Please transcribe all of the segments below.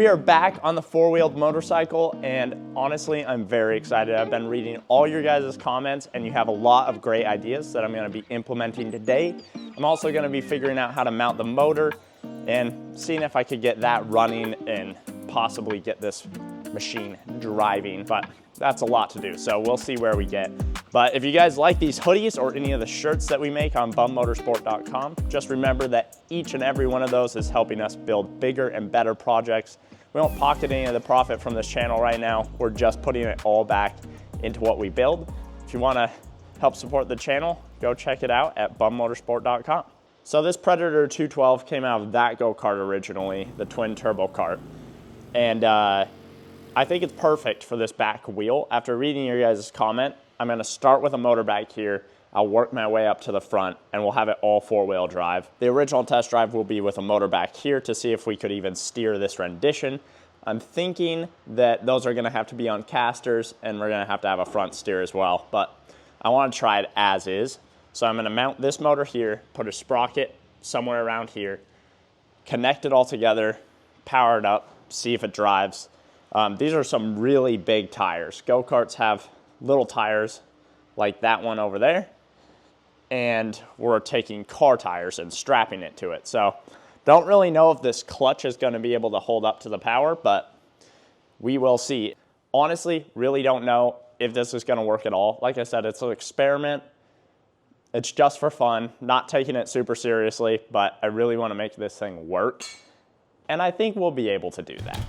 We are back on the four-wheeled motorcycle, and honestly, I'm very excited. I've been reading all your guys' comments, and you have a lot of great ideas that I'm gonna be implementing today. I'm also gonna be figuring out how to mount the motor and seeing if I could get that running and possibly get this machine driving, but that's a lot to do, so we'll see where we get. But if you guys like these hoodies or any of the shirts that we make on bummotorsport.com, just remember that each and every one of those is helping us build bigger and better projects. We don't pocket any of the profit from this channel right now. We're just putting it all back into what we build. If you wanna help support the channel, go check it out at bummotorsport.com. So this Predator 212 came out of that go-kart originally, the twin turbo kart. And I think it's perfect for this back wheel. After reading your guys' comment, I'm gonna start with a motor back here. I'll work my way up to the front and we'll have it all four-wheel drive. The original test drive will be with a motor back here to see if we could even steer this rendition. I'm thinking that those are gonna have to be on casters and we're gonna have to have a front steer as well, but I wanna try it as is. So I'm gonna mount this motor here, put a sprocket somewhere around here, connect it all together, power it up, see if it drives. These are some really big tires. Go-karts have little tires like that one over there, and we're taking car tires and strapping it to it. So don't really know if this clutch is gonna be able to hold up to the power, but we will see. Honestly, really don't know if this is gonna work at all. Like I said, it's an experiment. It's just for fun, not taking it super seriously, but I really wanna make this thing work. And I think we'll be able to do that.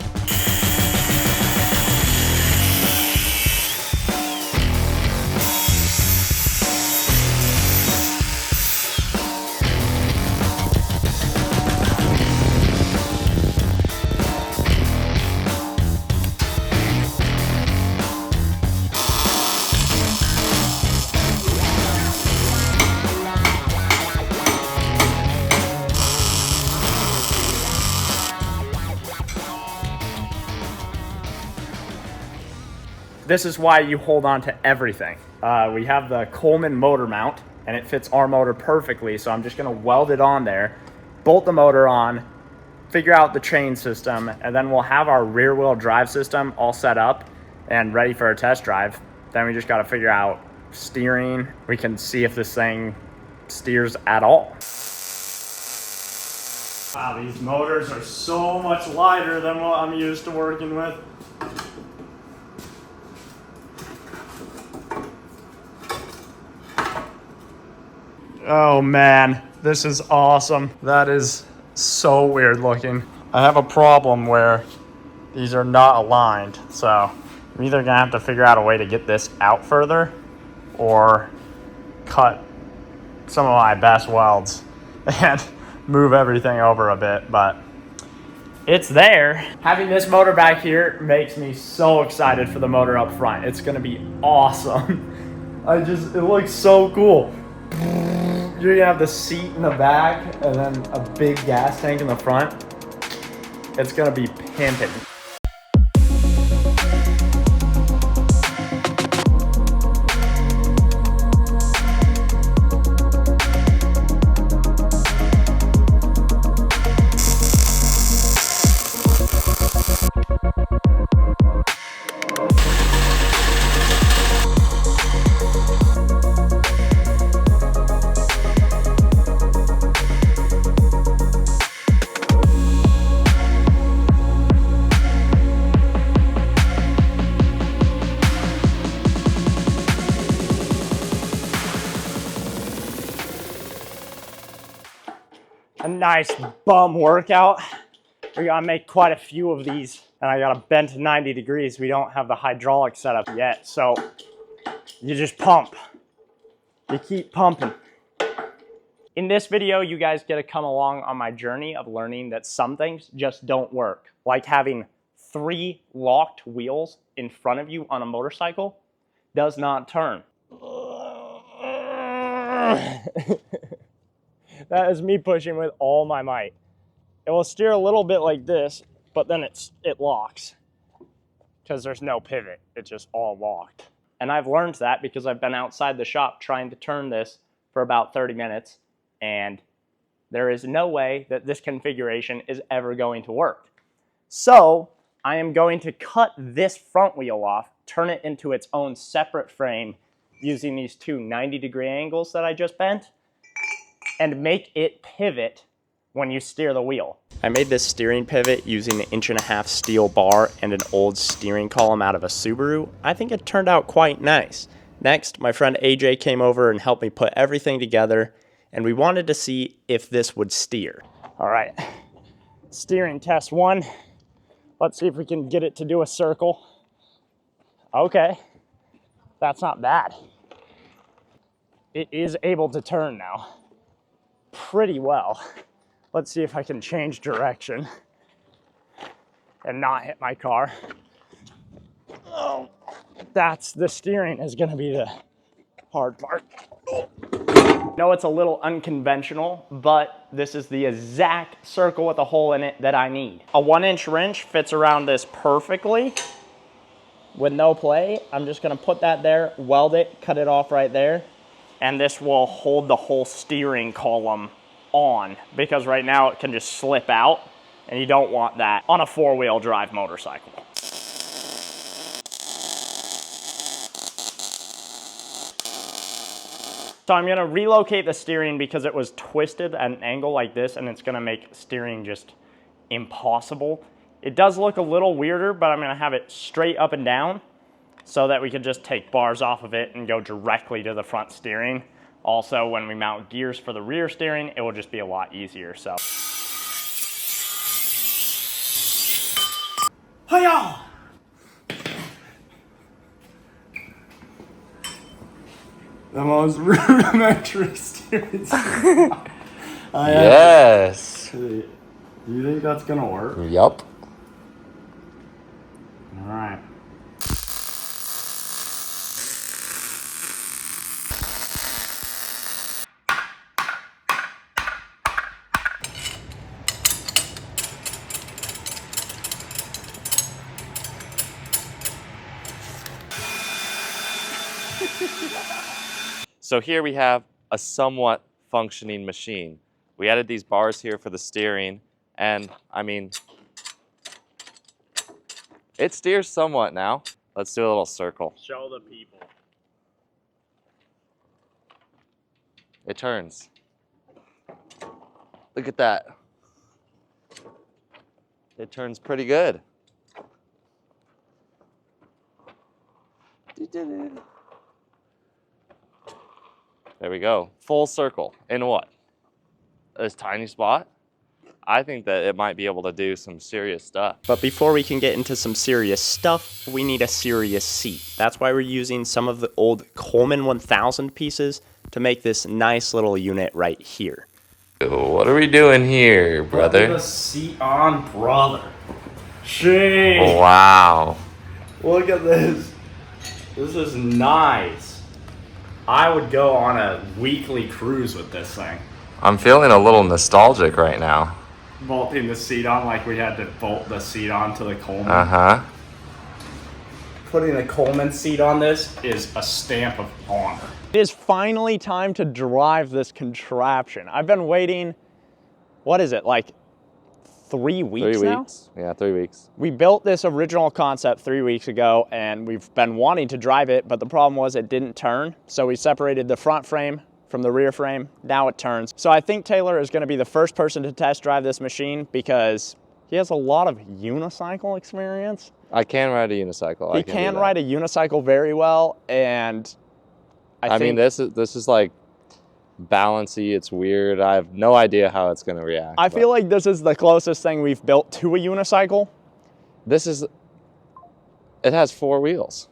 This is why you hold on to everything. We have the Coleman motor mount and it fits our motor perfectly. So I'm just gonna weld it on there, bolt the motor on, figure out the chain system, and then we'll have our rear wheel drive system all set up and ready for a test drive. Then we just gotta figure out steering. We can see if this thing steers at all. Wow, these motors are so much lighter than what I'm used to working with. Oh man, this is awesome. That is so weird looking. I have a problem where these are not aligned, so I'm either gonna have to figure out a way to get this out further or cut some of my best welds and move everything over a bit, but it's there. Having this motor back here makes me so excited for the motor up front. It's gonna be awesome. It looks so cool. You're gonna have the seat in the back and then a big gas tank in the front. It's gonna be pimping. A nice bum workout. We gotta make quite a few of these, and I gotta bend to 90 degrees. We don't have the hydraulic setup yet, so you just pump. You keep pumping. In this video, you guys get to come along on my journey of learning that some things just don't work, like having 3 locked wheels in front of you on a motorcycle does not turn. That is me pushing with all my might. It will steer a little bit like this, but then it locks because there's no pivot. It's just all locked. And I've learned that because I've been outside the shop trying to turn this for about 30 minutes, and there is no way that this configuration is ever going to work. So I am going to cut this front wheel off, turn it into its own separate frame using these two 90-degree angles that I just bent, and make it pivot when you steer the wheel. I made this steering pivot using an 1.5-inch steel bar and an old steering column out of a Subaru. I think it turned out quite nice. Next, my friend AJ came over and helped me put everything together, and we wanted to see if this would steer. All right, steering test 1. Let's see if we can get it to do a circle. Okay, that's not bad. It is able to turn now pretty well. Let's see if I can change direction and not hit my car. Oh, that's the steering is gonna be the hard part. I know it's a little unconventional, but this is the exact circle with a hole in it that I need. A 1-inch wrench fits around this perfectly with no play. I'm just gonna put that there, weld it, cut it off right there, and this will hold the whole steering column on, because right now it can just slip out, and you don't want that on a 4-wheel drive motorcycle. So I'm gonna relocate the steering because it was twisted at an angle like this, and it's gonna make steering just impossible. It does look a little weirder, but I'm gonna have it straight up and down so that we can just take bars off of it and go directly to the front steering. Also, when we mount gears for the rear steering, it will just be a lot easier, so. Hiya! The most rudimentary steering system. Yes. Do you think that's gonna work? Yup. All right. So here we have a somewhat functioning machine. We added these bars here for the steering, and I mean, it steers somewhat now. Let's do a little circle. Show the people. It turns. Look at that. It turns pretty good. There we go. Full circle. In what? This tiny spot? I think that it might be able to do some serious stuff. But before we can get into some serious stuff, we need a serious seat. That's why we're using some of the old Coleman 1000 pieces to make this nice little unit right here. What are we doing here, brother? Put the seat on, brother. Jeez. Wow. Look at this. This is nice. I would go on a weekly cruise with this thing. I'm feeling a little nostalgic right now. Bolting the seat on like we had to bolt the seat on to the Coleman. Uh-huh. Putting a Coleman seat on this is a stamp of honor. It is finally time to drive this contraption. I've been waiting, what is it, like 3 weeks now? Yeah, 3 weeks. We built this original concept 3 weeks ago, and we've been wanting to drive it, but the problem was it didn't turn. So we separated the front frame from the rear frame. Now it turns. So I think Taylor is going to be the first person to test drive this machine because he has a lot of unicycle experience. I can ride a unicycle. He can ride a unicycle very well, and I mean, this is like balancy. It's weird. I have no idea how it's going to react. I feel like this is the closest thing we've built to a unicycle. It has 4 wheels.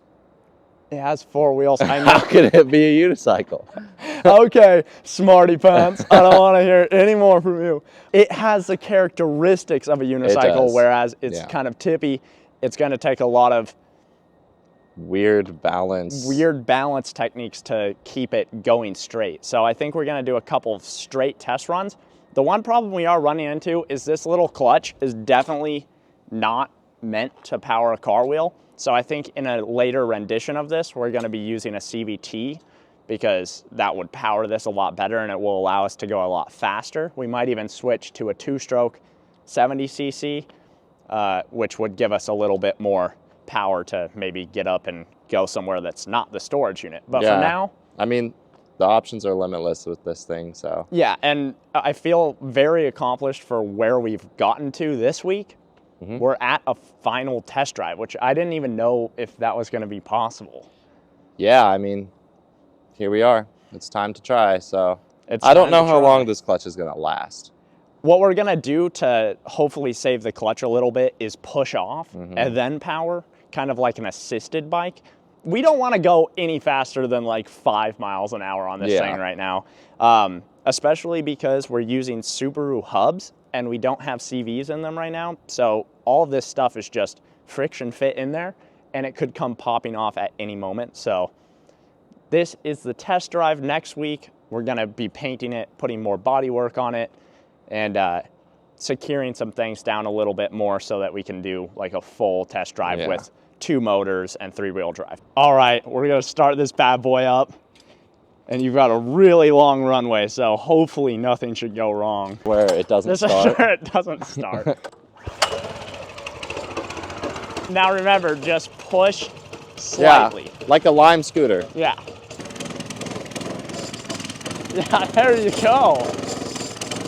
It has 4 wheels. I know. How can it be a unicycle? Okay, smarty pants. I don't want to hear any more from you. It has the characteristics of a unicycle, whereas it's kind of tippy. It's going to take a lot of weird balance techniques to keep it going straight. So I think we're going to do a couple of straight test runs. The one problem we are running into is this little clutch is definitely not meant to power a car wheel. So I think in a later rendition of this, we're going to be using a CVT because that would power this a lot better and it will allow us to go a lot faster. We might even switch to a 2-stroke 70cc which would give us a little bit more power to maybe get up and go somewhere that's not the storage unit. But for now, I mean, the options are limitless with this thing, so. Yeah, and I feel very accomplished for where we've gotten to this week. We're at a final test drive, which I didn't even know if that was going to be possible. Yeah, I mean, here we are. It's time to try, so. I don't know how long this clutch is going to last. What we're going to do to hopefully save the clutch a little bit is push off and then power, kind of like an assisted bike. We don't want to go any faster than like 5 miles an hour on this thing right now, especially because we're using Subaru hubs and we don't have CVs in them right now. So all of this stuff is just friction fit in there and it could come popping off at any moment. So this is the test drive. Next week, we're going to be painting it, putting more body work on it, and securing some things down a little bit more so that we can do like a full test drive with 2 motors and 3-wheel drive. All right, we're gonna start this bad boy up, and you've got a really long runway, so hopefully nothing should go wrong. Where it doesn't start? Sure it doesn't start. Now remember, just push slightly. Yeah, like a Lime scooter. Yeah. Yeah, there you go.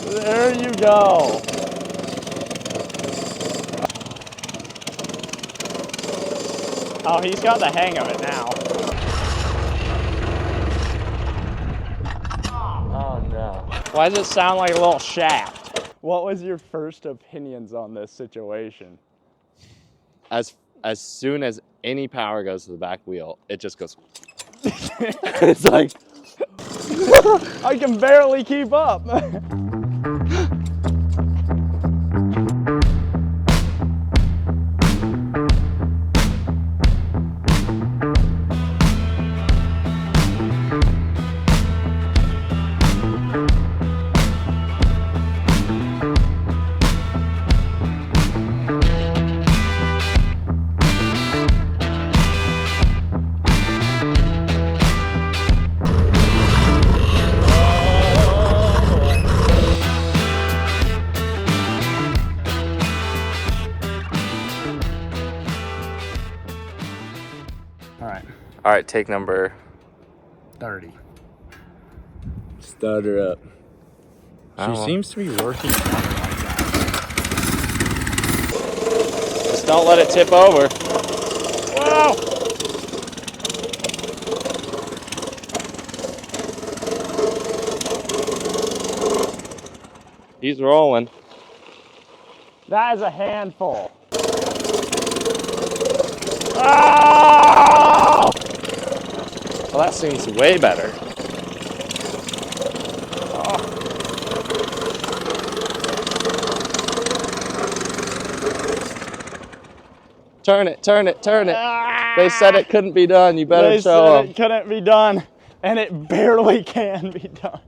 There you go. Oh, he's got the hang of it now. Oh no. Why does it sound like a little shaft? What was your first opinions on this situation? As soon as any power goes to the back wheel, it just goes. It's like. I can barely keep up. All right, take number 30. Start her up. She seems to be working on it like that. Just don't let it tip over. Whoa! He's rolling. That is a handful. Oh! Well, that seems way better. Turn it, turn it, turn it. They said it couldn't be done. You better show them. It couldn't be done, and it barely can be done.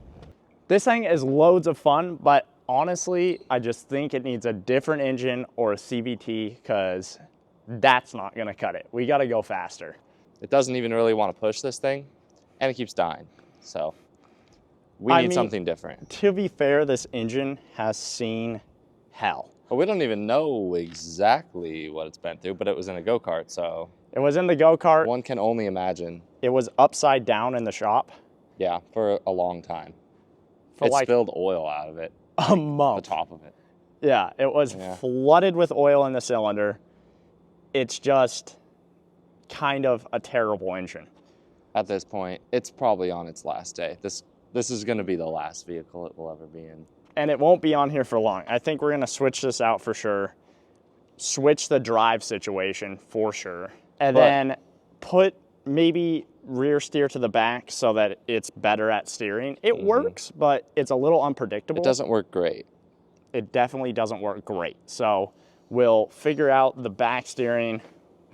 This thing is loads of fun, but honestly, I just think it needs a different engine or a CVT because that's not going to cut it. We got to go faster. It doesn't even really want to push this thing, and it keeps dying. So we need something different. To be fair, this engine has seen hell. But we don't even know exactly what it's been through, but it was in a go-kart, so. It was in the go-kart. One can only imagine. It was upside down in the shop. Yeah, for a long time. For it spilled oil out of it. A month. The top of it. Yeah, it was flooded with oil in the cylinder. It's just kind of a terrible engine. At this point, it's probably on its last day. This is going to be the last vehicle it will ever be in. And it won't be on here for long. I think we're going to switch this out for sure. Switch the drive situation for sure. And then put maybe rear steer to the back so that it's better at steering. It works, but it's a little unpredictable. It doesn't work great. It definitely doesn't work great. So we'll figure out the back steering.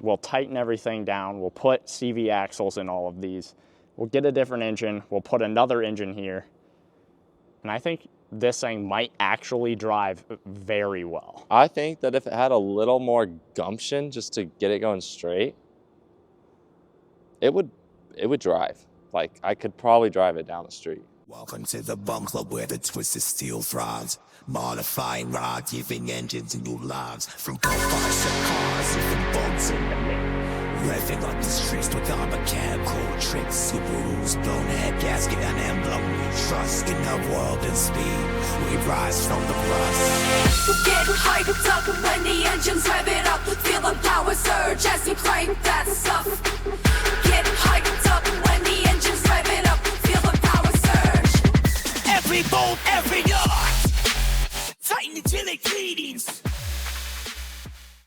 We'll tighten everything down. We'll put CV axles in all of these. We'll get a different engine. We'll put another engine here. And I think this thing might actually drive very well. I think that if it had a little more gumption just to get it going straight, it would drive. Like, I could probably drive it down the street. Welcome to the bum club where the twisted steel thrives. Modifying rods, giving engines new lives. From gunfires to cars, even boats in the mix. Revving up the streets with our mechanical tricks. Subarus, blown head gasket, an emblem we trust. In a world in speed, we rise from the rust. We're getting hyped up when the engines rev it up. Feel the power surge as we crank that stuff. Getting hyped up when the engines rev it up. Feel the power surge. Every bolt, every yard, fighting until it bleeds.